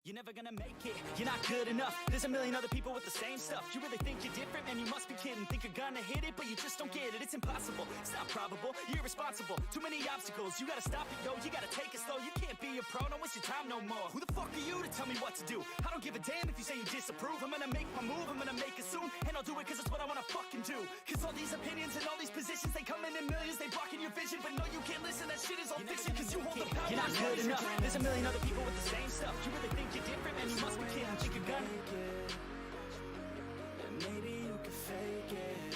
You're never gonna make it, you're not good enough. There's a million other people with the same stuff. You really think you're different? Man, you must be kidding. Think you're gonna hit it, but you just don't get it. It's impossible, it's not probable, you're irresponsible. Too many obstacles, you gotta stop it, yo. You gotta take it slow, you can't be a pro. Don't waste your time no more. Who the fuck are you to tell me what to do? I don't give a damn if you say you disapprove. I'm gonna make my move, I'm gonna make it soon. And I'll do it cause it's what I wanna fucking do. Cause all these opinions and all these positions, they come in millions, they blocking your vision. But no, you can't listen, that shit is all fiction. Cause you hold the power. You're not good enough, there's a million other people with the same stuff. You really think you're different? Man, you must be kidding. Think you're gonna make it, and maybe you can fake it,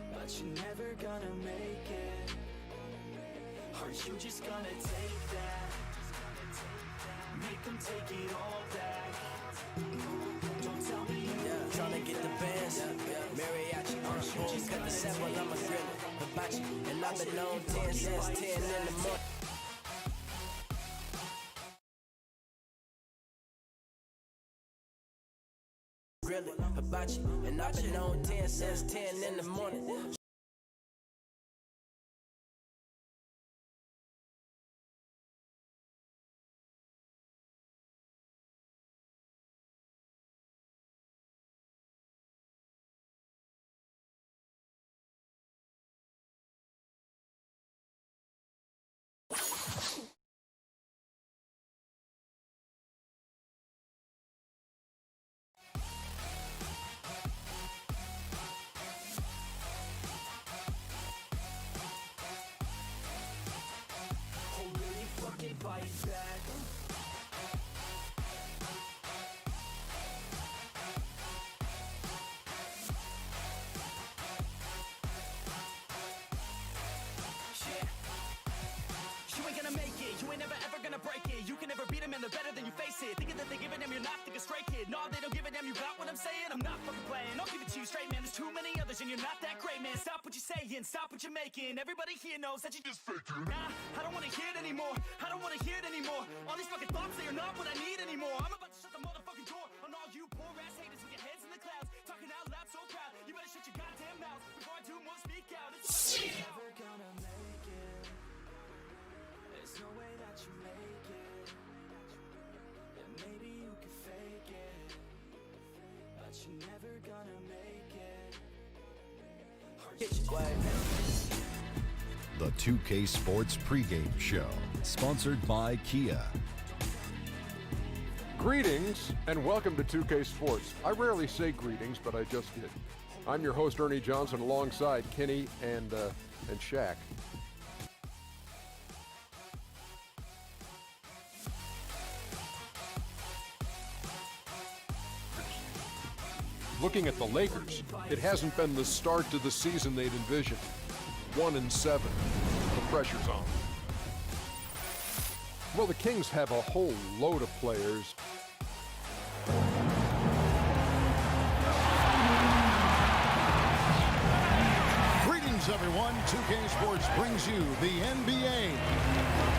but you're never gonna make it. Are you just gonna take that? Make them take it all back. Don't tell me you're trying to get the bands, mariachi, she's got the set while I'm a grill, hibachi, and I've been on 10 since 10 in the morning. Grill it, hibachi, and I've been on 10 since 10 in the morning. fight back. You ain't gonna make it, you ain't never ever gonna break it. You can never beat them and they're better than you face it. Thinking that they give a damn, you're not thinking straight, kid. No, they don't give a damn, you got what I'm saying? I'm not fucking playing, I'll give it to you straight, man. There's too many others and you're not that great, man. Stop what you're saying, stop what you're making. Everybody here knows that you just faking. Nah, I don't wanna hear it anymore, I don't wanna hear it anymore. All these fucking thoughts, they are not what I need anymore. I'm about to shut the motherfucking door on all you poor ass haters with your heads in the clouds, talking out loud so proud. You better shut your goddamn mouth before I do more, speak out. It's never gonna make it. There's no way that you make it. And maybe you can fake it, but you're never gonna make it. The 2K Sports pregame show, sponsored by Kia. Greetings and welcome to 2K Sports. I rarely say greetings, but I just did. I'm your host, Ernie Johnson, alongside Kenny and Shaq. Looking at the Lakers, it hasn't been the start to the season they'd envisioned. 1-7. The pressure's on. Well, the Kings have a whole load of players. Greetings, everyone. 2K Sports brings you the NBA.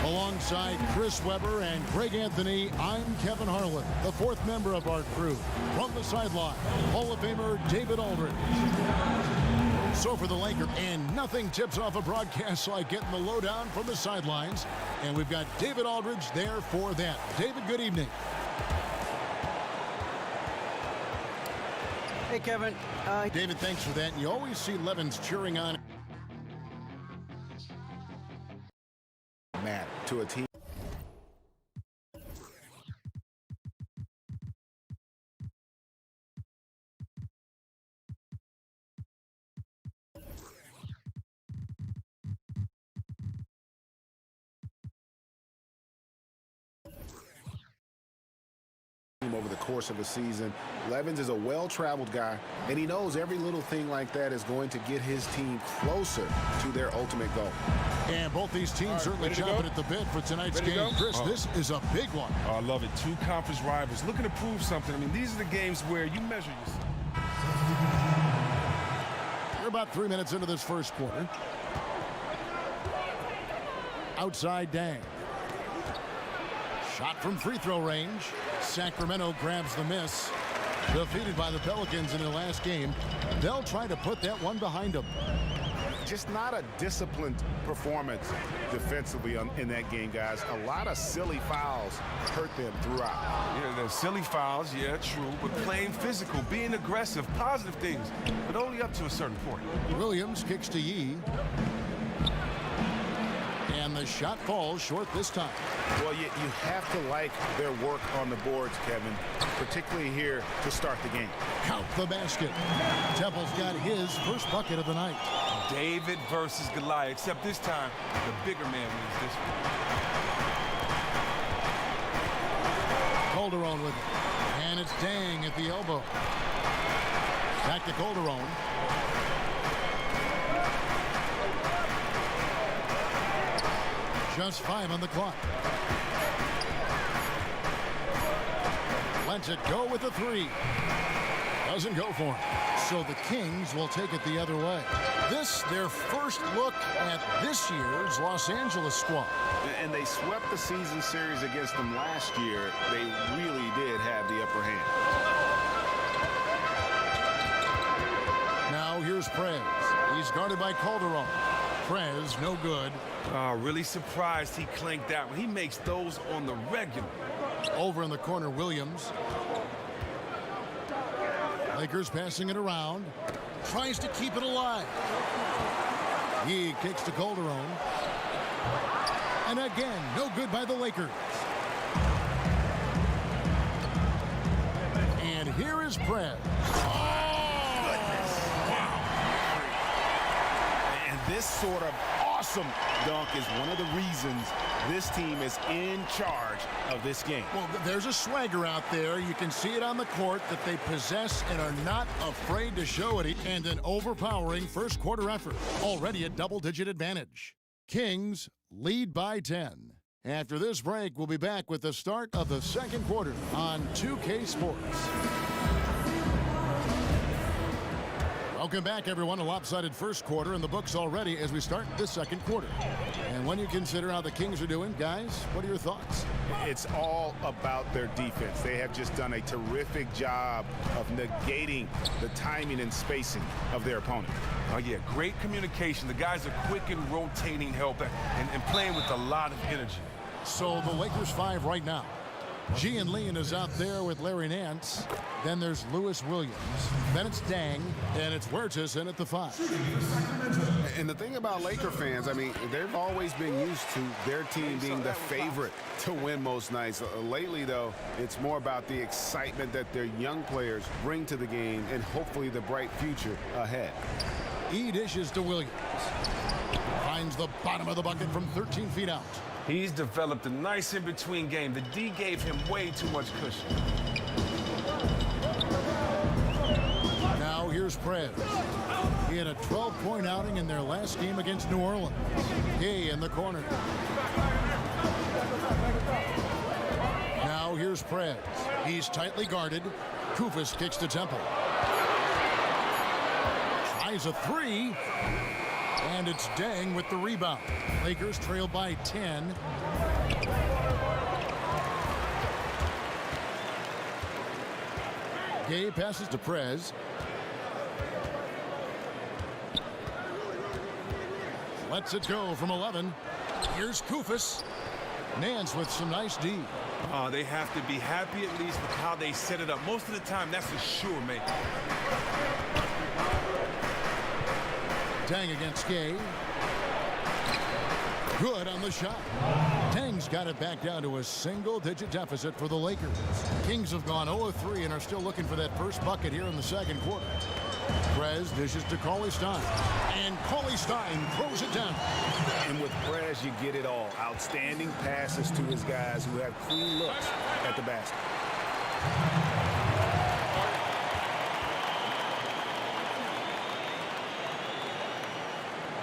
Alongside Chris Webber and Greg Anthony, I'm Kevin Harlan, the fourth member of our crew. From the sideline, Hall of Famer David Aldridge. So for the Lakers, and nothing tips off a broadcast like getting the lowdown from the sidelines. And we've got David Aldridge there for that. David, good evening. Hey, Kevin. David, thanks for that. And you always see Levins cheering on. Matt, to a team. Over the course of a season, Levins is a well-traveled guy, and he knows every little thing like that is going to get his team closer to their ultimate goal. And both these teams certainly chomping at the bit for tonight's game. Chris, this is a big one. I love it. Two conference rivals looking to prove something. I mean, these are the games where you measure yourself. We're about 3 minutes into this first quarter. Outside Dang. Shot from free throw range. Sacramento grabs the miss. Defeated by the Pelicans in their last game. They'll try to put that one behind them. just not a disciplined performance defensively in that game, guys. A lot of silly fouls hurt them throughout. Yeah, there's silly fouls, yeah, true, but playing physical, being aggressive, positive things, but only up to a certain point. Williams kicks to Yee. And the shot falls short this time. Well, you have to like their work on the boards, Kevin, particularly here to start the game. Count the basket. Temple's got his first bucket of the night. David versus Goliath, except this time, the bigger man wins this one. Calderon with it. And it's Dang at the elbow. Back to Calderon. Just 5 on the clock. Lets it go with a 3. Doesn't go for him. So the Kings will take it the other way. This, their first look at this year's Los Angeles squad. And they swept the season series against them last year. They really did have the upper hand. Now here's Prez. He's guarded by Calderon. Prez, no good. Really surprised he clanked that one. He makes those on the regular. Over in the corner, Williams. Lakers passing it around. Tries to keep it alive. He kicks to Calderon. And again, no good by the Lakers. And here is Prez. This sort of awesome dunk is one of the reasons this team is in charge of this game. Well, there's a swagger out there. You can see it on the court that they possess and are not afraid to show it. And an overpowering first quarter effort. Already a double-digit advantage. Kings lead by 10. After this break, we'll be back with the start of the second quarter on 2K Sports. Welcome back, everyone. A lopsided first quarter in the books already as we start the second quarter. And when you consider how the Kings are doing, guys, what are your thoughts? It's all about their defense. They have just done a terrific job of negating the timing and spacing of their opponent. Oh, yeah, great communication. The guys are quick and rotating help and playing with a lot of energy. So the Lakers 5 right now. Gian Leon is out there with Larry Nance. Then there's Lewis Williams. Then it's Dang. And it's Huertas in at the 5. And the thing about Laker fans, I mean, they've always been used to their team being the favorite to win most nights. Lately, though, it's more about the excitement that their young players bring to the game and hopefully the bright future ahead. He dishes to Williams. Finds the bottom of the bucket from 13 feet out. He's developed a nice in-between game. The D gave him way too much cushion. Now here's Prez. He had a 12-point outing in their last game against New Orleans. Gay in the corner. Now here's Prez. He's tightly guarded. Kufis kicks to Temple. Tries a 3. And it's Dang with the rebound. Lakers trail by 10. Gay passes to Prez. Lets it go from 11. Here's Kufis. Nance with some nice D. They have to be happy at least with how they set it up. Most of the time, that's a sure make. Dang against Gay. Good on the shot. Dang's got it back down to a single-digit deficit for the Lakers. Kings have gone 0-3 and are still looking for that first bucket here in the second quarter. Prez dishes to Cauley Stein. And Cauley Stein throws it down. And with Prez, you get it all. Outstanding passes to his guys who have clean looks at the basket.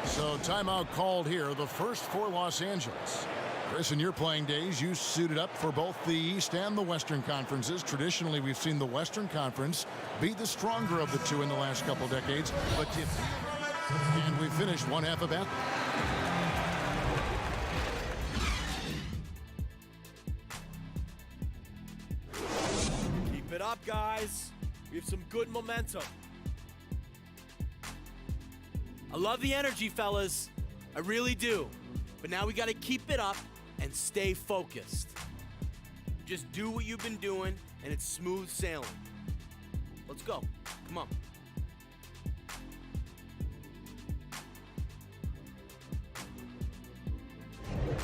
So timeout called here, the first for Los Angeles. Chris, in your playing days, you suited up for both the East and the Western conferences. Traditionally, we've seen the Western Conference be the stronger of the two in the last couple decades. And we finished one half of that. Keep it up, guys. We have some good momentum. I love the energy, fellas. I really do. But now we got to keep it up and stay focused. Just do what you've been doing, and it's smooth sailing. Let's go. Come on.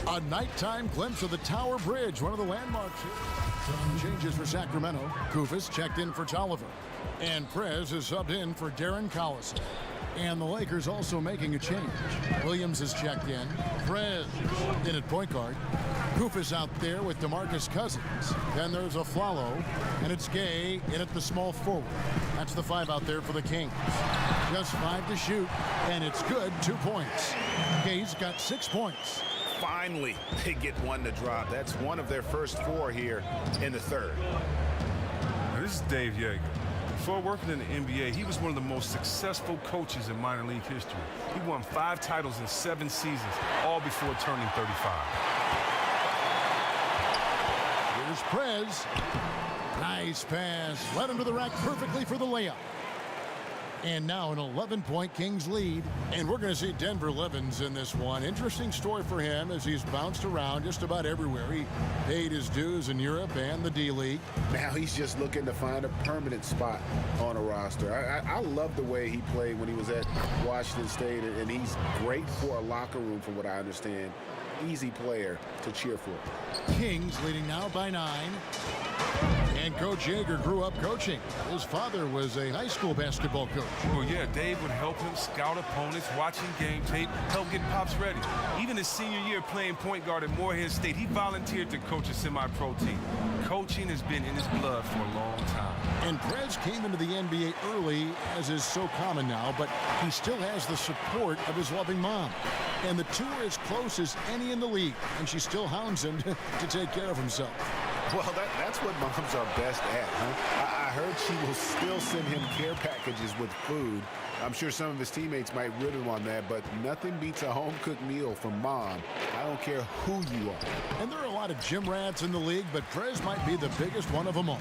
A nighttime glimpse of the Tower Bridge, one of the landmarks here. Some changes for Sacramento. Kufis checked in for Tolliver. And Prez is subbed in for Darren Collison. And the Lakers also making a change. Williams is checked in. Prez in at point guard. Kufis out there with DeMarcus Cousins. Then there's a Flalo, and it's Gay in at the small forward. That's the 5 out there for the Kings. Just 5 to shoot, and it's good. 2 points. Gay's got 6 points. Finally, they get one to drop. That's one of their first 4 here in the third. Now, this is Dave Yeager. Before working in the NBA, he was one of the most successful coaches in minor league history. He won 5 titles in 7 seasons, all before turning 35. Here's Prez. Nice pass. Led him to the rack perfectly for the layup. And now an 11-point Kings lead. And we're going to see Denver Levens in this one. Interesting story for him as he's bounced around just about everywhere. He paid his dues in Europe and the D-League. Now he's just looking to find a permanent spot on a roster. I love the way he played when he was at Washington State, and he's great for a locker room from what I understand. Easy player to cheer for. Kings leading now by 9. And Coach Yeager grew up coaching. His father was a high school basketball coach. Well, yeah, Dave would help him scout opponents, watching game tape, help get Pops ready. Even his senior year playing point guard at Morehead State, he volunteered to coach a semi-pro team. Coaching has been in his blood for a long time. And Prez came into the NBA early, as is so common now, but he still has the support of his loving mom. And the two are as close as any in the league, and she still hounds him to take care of himself. Well, that's what moms are best at, huh? I heard she will still send him care packages with food. I'm sure some of his teammates might rib him on that, but nothing beats a home-cooked meal from mom. I don't care who you are. And there are a lot of gym rats in the league, but Prez might be the biggest one of them all.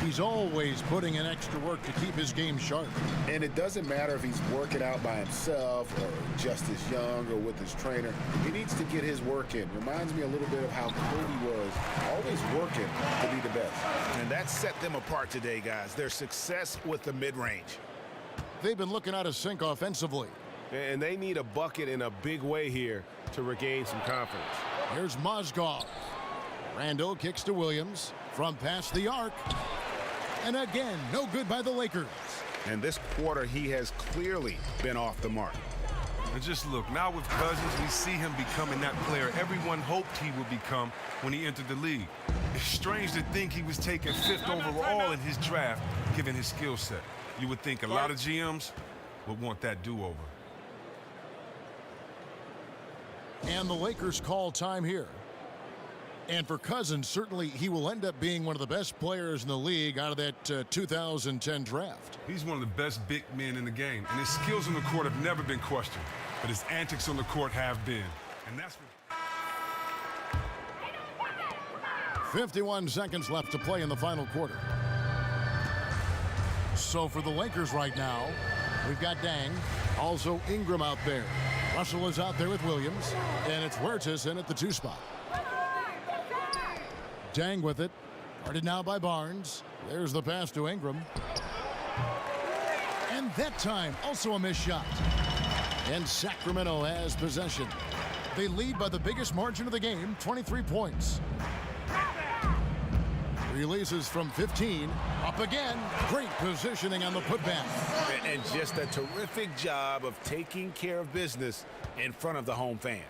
He's always putting in extra work to keep his game sharp. And it doesn't matter if he's working out by himself or just as young or with his trainer. He needs to get his work in. Reminds me a little bit of how Kobe was, always working to be the best. And that set them apart today, guys. Their success with the mid-range. They've been looking out of sync offensively. And they need a bucket in a big way here to regain some confidence. Here's Mozgov. Randall kicks to Williams from past the arc. And again, no good by the Lakers. And this quarter, he has clearly been off the mark. And just look, now with Cousins, we see him becoming that player everyone hoped he would become when he entered the league. It's strange to think he was taken 5th overall in his draft, given his skill set. You would think a lot of GMs would want that do-over. And the Lakers call time here. And for Cousins, certainly he will end up being one of the best players in the league out of that 2010 draft. He's one of the best big men in the game, and his skills on the court have never been questioned, but his antics on the court have been. And that's what... 51 seconds left to play in the final quarter. So for the Lakers right now, we've got Dang, also Ingram out there. Russell is out there with Williams, and it's Huertas in at the 2 spot. Dang with it. Guarded now by Barnes. There's the pass to Ingram. And that time, also a missed shot. And Sacramento has possession. They lead by the biggest margin of the game, 23 points. Releases from 15. Up again. Great positioning on the putback. And just a terrific job of taking care of business in front of the home fans.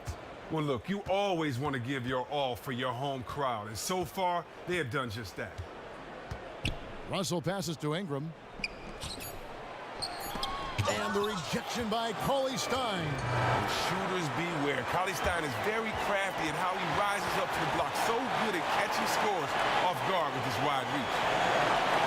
Well, look, you always want to give your all for your home crowd, and so far, they have done just that. Russell passes to Ingram. And the rejection by Cauley Stein. Shooters beware. Cauley Stein is very crafty in how he rises up to the block. So good at catching scores off guard with his wide reach.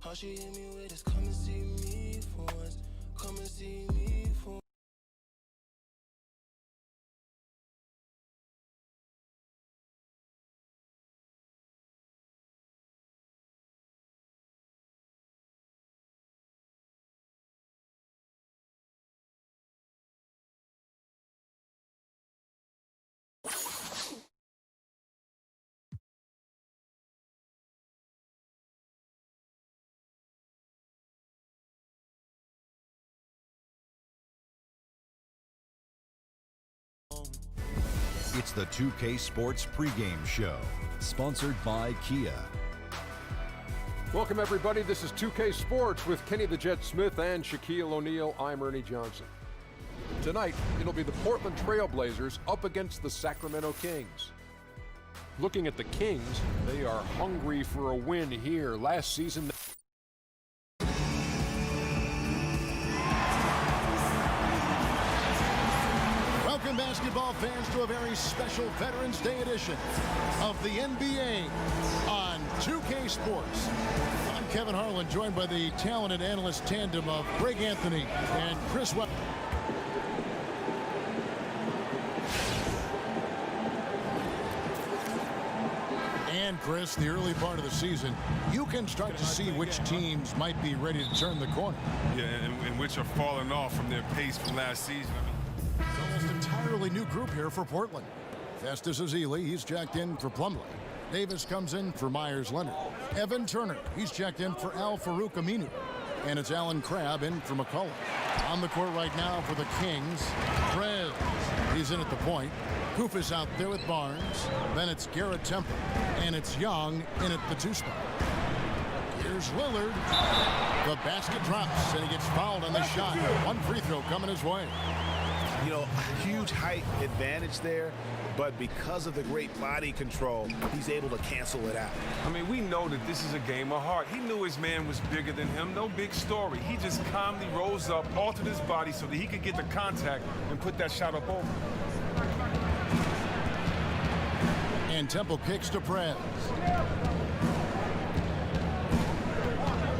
All she hit me with is come and see me for once. Come and see me for once. It's the 2K Sports pregame show, sponsored by Kia. Welcome, everybody. This is 2K Sports with Kenny the Jet Smith and Shaquille O'Neal. I'm Ernie Johnson. Tonight, it'll be the Portland Trail Blazers up against the Sacramento Kings. Looking at the Kings, they are hungry for a win here. Last season, Welcome, basketball fans, to a very special Veterans Day edition of the NBA on 2K Sports. I'm Kevin Harlan, joined by the talented analyst tandem of Greg Anthony and Chris Webb. And Chris, the early part of the season, you can start to see which teams might be ready to turn the corner. Yeah, and which are falling off from their pace from last season. Almost entirely new group here for Portland. Festus Ezeli, he's checked in for Plumlee. Davis comes in for Myers Leonard. Evan Turner, he's checked in for Al Farouk Aminu. And it's Alan Crabb in for McCullough. On the court right now for the Kings, Prez. He's in at the point. Kufis out there with Barnes. Then it's Garrett Temple. And it's Young in at the 2 spot. Here's Lillard. The basket drops, and he gets fouled on the shot. One free throw coming his way. You know, huge height advantage there, but because of the great body control, he's able to cancel it out. I mean, we know that this is a game of heart. He knew his man was bigger than him. No big story. He just calmly rose up, altered his body so that he could get the contact and put that shot up over. And Temple kicks to Prez.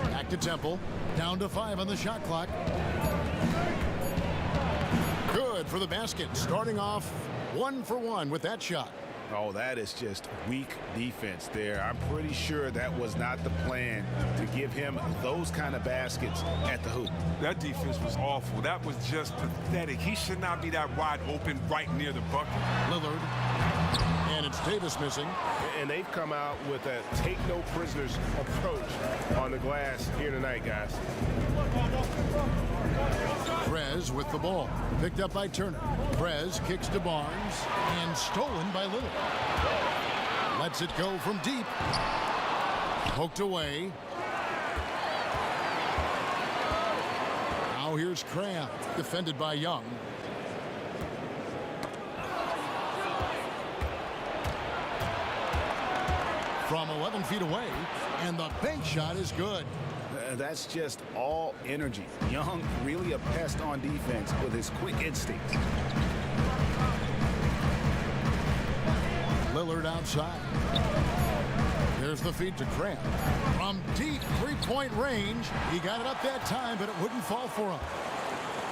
Back to Temple. Down to 5 on the shot clock. Good for the basket. Starting off 1 for 1 with that shot. Oh, that is just weak defense there. I'm pretty sure that was not the plan to give him those kind of baskets at the hoop. That defense was awful. That was just pathetic. He should not be that wide open right near the bucket. Lillard. And it's Davis missing. And they've come out with a take-no-prisoners approach on the glass here tonight, guys. Prez with the ball. Picked up by Turner. Prez kicks to Barnes. And stolen by Lillard. Lets it go from deep. Poked away. Now here's Crabb. Defended by Young. From 11 feet away, and the bank shot is good. That's just all energy. Young really a pest on defense with his quick instincts. Lillard outside. There's the feed to Crabb. From deep three-point range, he got it up that time, but it wouldn't fall for him.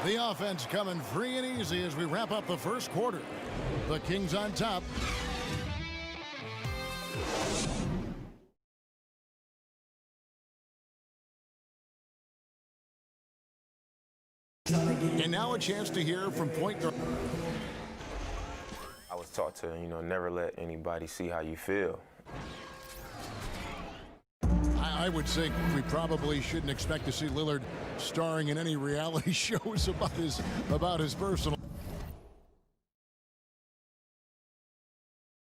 The offense coming free and easy as we wrap up the first quarter. The Kings on top. And now a chance to hear from point guard. I was taught to, never let anybody see how you feel. I would think we probably shouldn't expect to see Lillard starring in any reality shows about his personal.